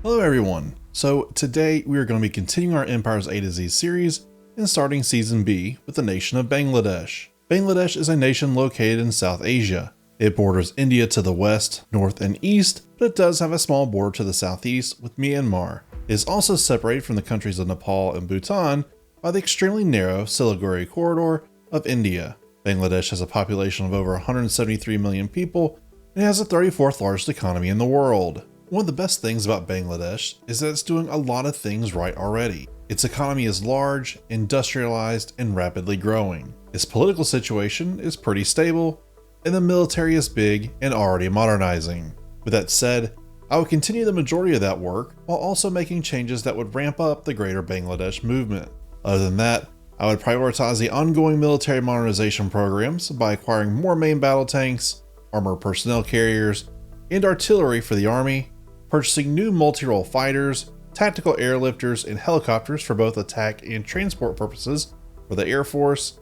Hello everyone. So today we are going to be continuing our Empires A to Z series and starting Season B with the nation of Bangladesh. Bangladesh is a nation located in South Asia. It borders India to the west, north, and east, but it does have a small border to the southeast with Myanmar. It is also separated from the countries of Nepal and Bhutan by the extremely narrow Siliguri corridor of India. Bangladesh has a population of over 173 million people and has the 34th largest economy in the world. One of the best things about Bangladesh is that it's doing a lot of things right already. Its economy is large, industrialized, and rapidly growing. Its political situation is pretty stable, and the military is big and already modernizing. With that said, I would continue the majority of that work while also making changes that would ramp up the greater Bangladesh movement. Other than that, I would prioritize the ongoing military modernization programs by acquiring more main battle tanks, armored personnel carriers, and artillery for the army, purchasing new multi-role fighters, tactical airlifters, and helicopters for both attack and transport purposes for the Air Force,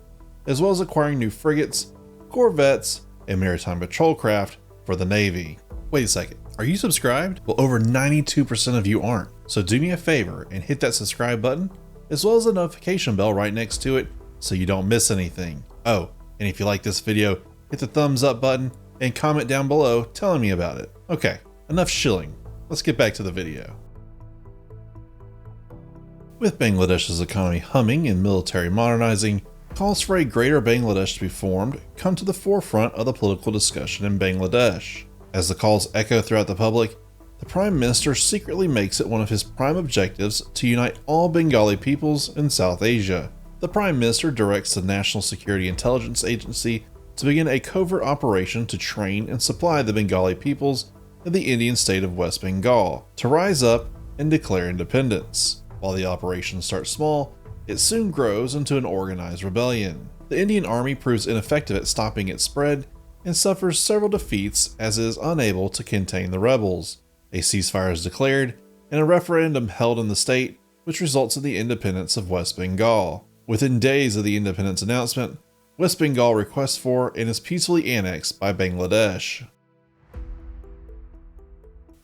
as well as acquiring new frigates, corvettes, and maritime patrol craft for the Navy. Wait a second, are you subscribed? Well, over 92% of you aren't, so do me a favor and hit that subscribe button, as well as the notification bell right next to it so you don't miss anything. Oh, and if you like this video, hit the thumbs up button and comment down below telling me about it. Okay, enough shilling. Let's get back to the video. With Bangladesh's economy humming and military modernizing, calls for a greater Bangladesh to be formed come to the forefront of the political discussion in Bangladesh. As the calls echo throughout the public, the Prime Minister secretly makes it one of his prime objectives to unite all Bengali peoples in South Asia. The Prime Minister directs the National Security Intelligence Agency to begin a covert operation to train and supply the Bengali peoples of the Indian state of West Bengal to rise up and declare independence. While the operation starts small, it soon grows into an organized rebellion. The Indian army proves ineffective at stopping its spread and suffers several defeats as it is unable to contain the rebels. A ceasefire is declared and a referendum held in the state, which results in the independence of West Bengal. Within days of the independence announcement, West Bengal requests for and is peacefully annexed by Bangladesh.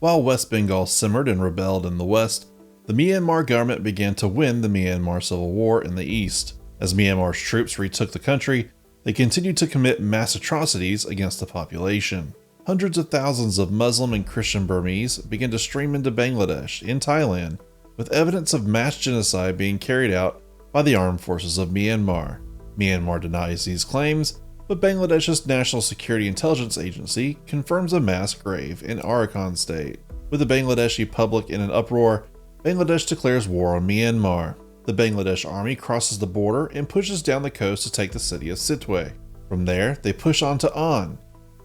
While West Bengal simmered and rebelled in the west, the Myanmar government began to win the Myanmar Civil War in the east. As Myanmar's troops retook the country, they continued to commit mass atrocities against the population. Hundreds of thousands of Muslim and Christian Burmese began to stream into Bangladesh and Thailand, with evidence of mass genocide being carried out by the armed forces of Myanmar. Myanmar denies these claims, but Bangladesh's National Security Intelligence Agency confirms a mass grave in Arakan state. With the Bangladeshi public in an uproar, Bangladesh declares war on Myanmar. The Bangladesh army crosses the border and pushes down the coast to take the city of Sitwe. From there, they push on to An,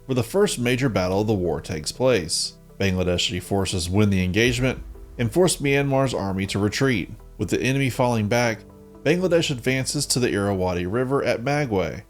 where the first major battle of the war takes place. Bangladeshi forces win the engagement and force Myanmar's army to retreat. With the enemy falling back, Bangladesh advances to the Irrawaddy River at Magway,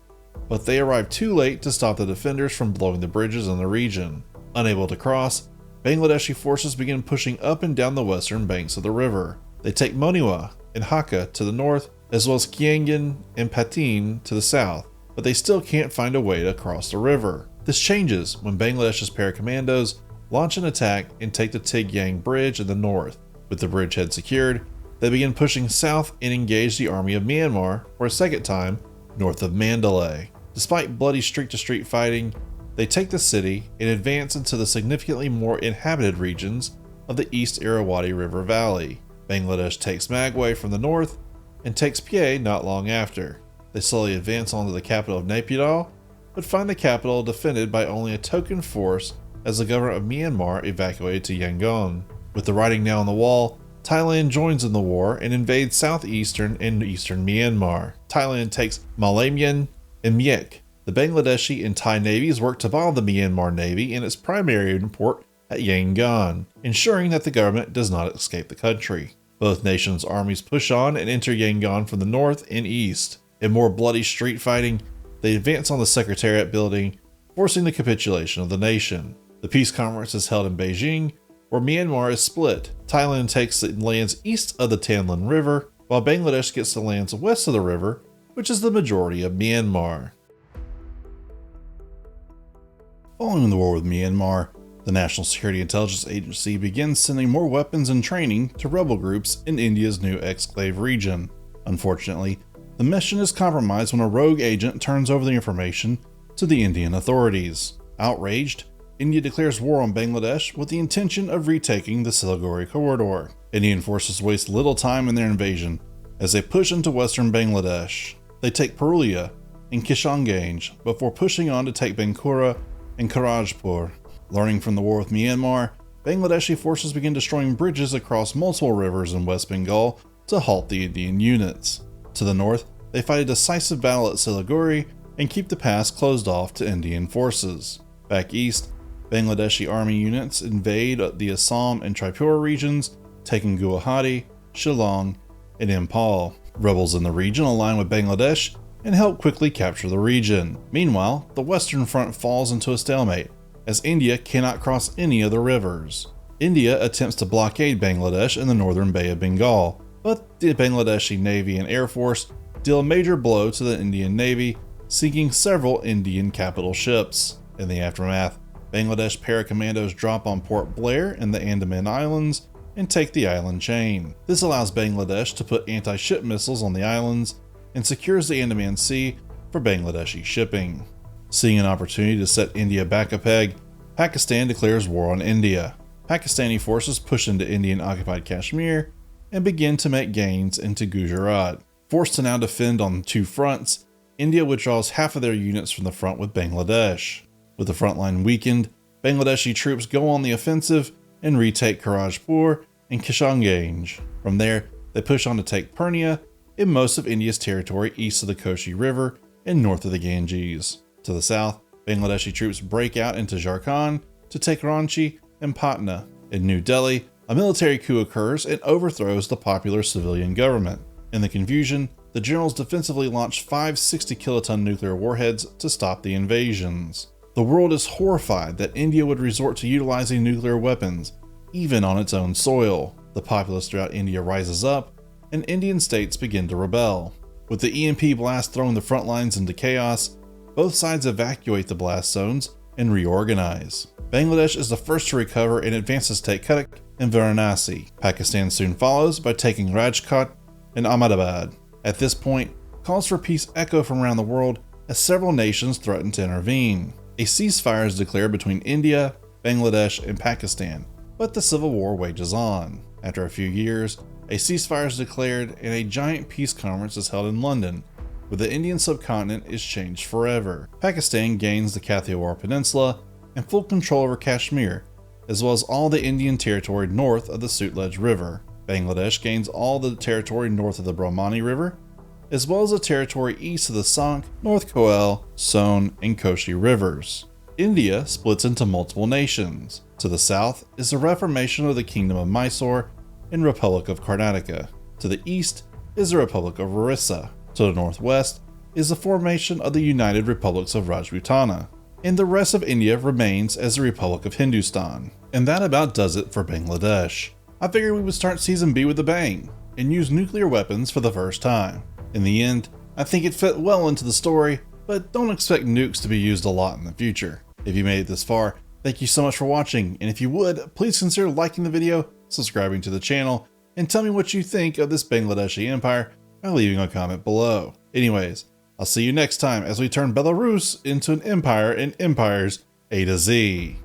but they arrive too late to stop the defenders from blowing the bridges in the region. Unable to cross, Bangladeshi forces begin pushing up and down the western banks of the river. They take Moniwa and Hakka to the north, as well as Kiangan and Patin to the south, but they still can't find a way to cross the river. This changes when Bangladesh's paracommandos launch an attack and take the Tigyang Bridge in the north. With the bridgehead secured, they begin pushing south and engage the army of Myanmar for a second time north of Mandalay. Despite bloody street-to-street fighting, they take the city and advance into the significantly more inhabited regions of the East Irrawaddy River Valley. Bangladesh takes Magway from the north and takes Phye not long after. They slowly advance onto the capital of Naypyidaw, but find the capital defended by only a token force as the government of Myanmar evacuated to Yangon. With the writing now on the wall, Thailand joins in the war and invades southeastern and eastern Myanmar. Thailand takes Malamyan and Myek. The Bangladeshi and Thai navies work to bomb the Myanmar Navy in its primary port at Yangon, ensuring that the government does not escape the country. Both nations' armies push on and enter Yangon from the north and east. In more bloody street fighting, they advance on the Secretariat building, forcing the capitulation of the nation. The peace conference is held in Beijing, where Myanmar is split. Thailand takes the lands east of the Tanlin River, while Bangladesh gets the lands west of the river, which is the majority of Myanmar. Following the war with Myanmar, The National Security Intelligence Agency begins sending more weapons and training to rebel groups in India's new exclave region. Unfortunately, the mission is compromised when a rogue agent turns over the information to the Indian authorities. Outraged, India declares war on Bangladesh with the intention of retaking the Siliguri corridor. Indian forces waste little time in their invasion as they push into western Bangladesh. They take Purulia and Kishanganj before pushing on to take Bankura and Karajpur. Learning from the war with Myanmar, Bangladeshi forces begin destroying bridges across multiple rivers in West Bengal to halt the Indian units. To the north, they fight a decisive battle at Siliguri and keep the pass closed off to Indian forces. Back east, Bangladeshi army units invade the Assam and Tripura regions, taking Guwahati, Shillong, and Impal. Rebels in the region align with Bangladesh and help quickly capture the region. Meanwhile, the Western Front falls into a stalemate, as India cannot cross any of the rivers. India attempts to blockade Bangladesh in the northern Bay of Bengal, but the Bangladeshi Navy and Air Force deal a major blow to the Indian Navy, sinking several Indian capital ships. In the aftermath, Bangladesh paracommandos drop on Port Blair in the Andaman Islands and take the island chain. This allows Bangladesh to put anti-ship missiles on the islands and secures the Andaman Sea for Bangladeshi shipping. Seeing an opportunity to set India back a peg, Pakistan declares war on India. Pakistani forces push into Indian-occupied Kashmir and begin to make gains into Gujarat. Forced to now defend on two fronts, India withdraws half of their units from the front with Bangladesh. With the front line weakened, Bangladeshi troops go on the offensive and retake Karajpur and Kishanganj. From there, they push on to take Purnia and most of India's territory east of the Koshi River and north of the Ganges. To the south, Bangladeshi troops break out into Jharkhand to take Ranchi and Patna. In New Delhi, a military coup occurs and overthrows the popular civilian government. In the confusion, the generals defensively launch 5 60-kiloton nuclear warheads to stop the invasions. The world is horrified that India would resort to utilizing nuclear weapons, even on its own soil. The populace throughout India rises up, and Indian states begin to rebel. With the EMP blast throwing the front lines into chaos, both sides evacuate the blast zones and reorganize. Bangladesh is the first to recover and advances to take Cuttack and Varanasi. Pakistan soon follows by taking Rajkot and Ahmedabad. At this point, calls for peace echo from around the world as several nations threaten to intervene. A ceasefire is declared between India, Bangladesh, and Pakistan, but the civil war wages on. After a few years, a ceasefire is declared and a giant peace conference is held in London, where the Indian subcontinent is changed forever. Pakistan gains the Kathiawar Peninsula and full control over Kashmir, as well as all the Indian territory north of the Sutlej River. Bangladesh gains all the territory north of the Brahmani River, as well as the territory east of the Sank, North Koel, Son, and Koshi rivers. India splits into multiple nations. To the south is the reformation of the Kingdom of Mysore and Republic of Karnataka. To the east is the Republic of Orissa. To the northwest is the formation of the United Republics of Rajputana. And the rest of India remains as the Republic of Hindustan. And that about does it for Bangladesh. I figured we would start Season B with a bang, and use nuclear weapons for the first time. In the end, I think it fit well into the story, but don't expect nukes to be used a lot in the future. If you made it this far, thank you so much for watching, and if you would, please consider liking the video, subscribing to the channel, and tell me what you think of this Bangladeshi empire by leaving a comment below. Anyways, I'll see you next time as we turn Belarus into an empire in Empires A to Z.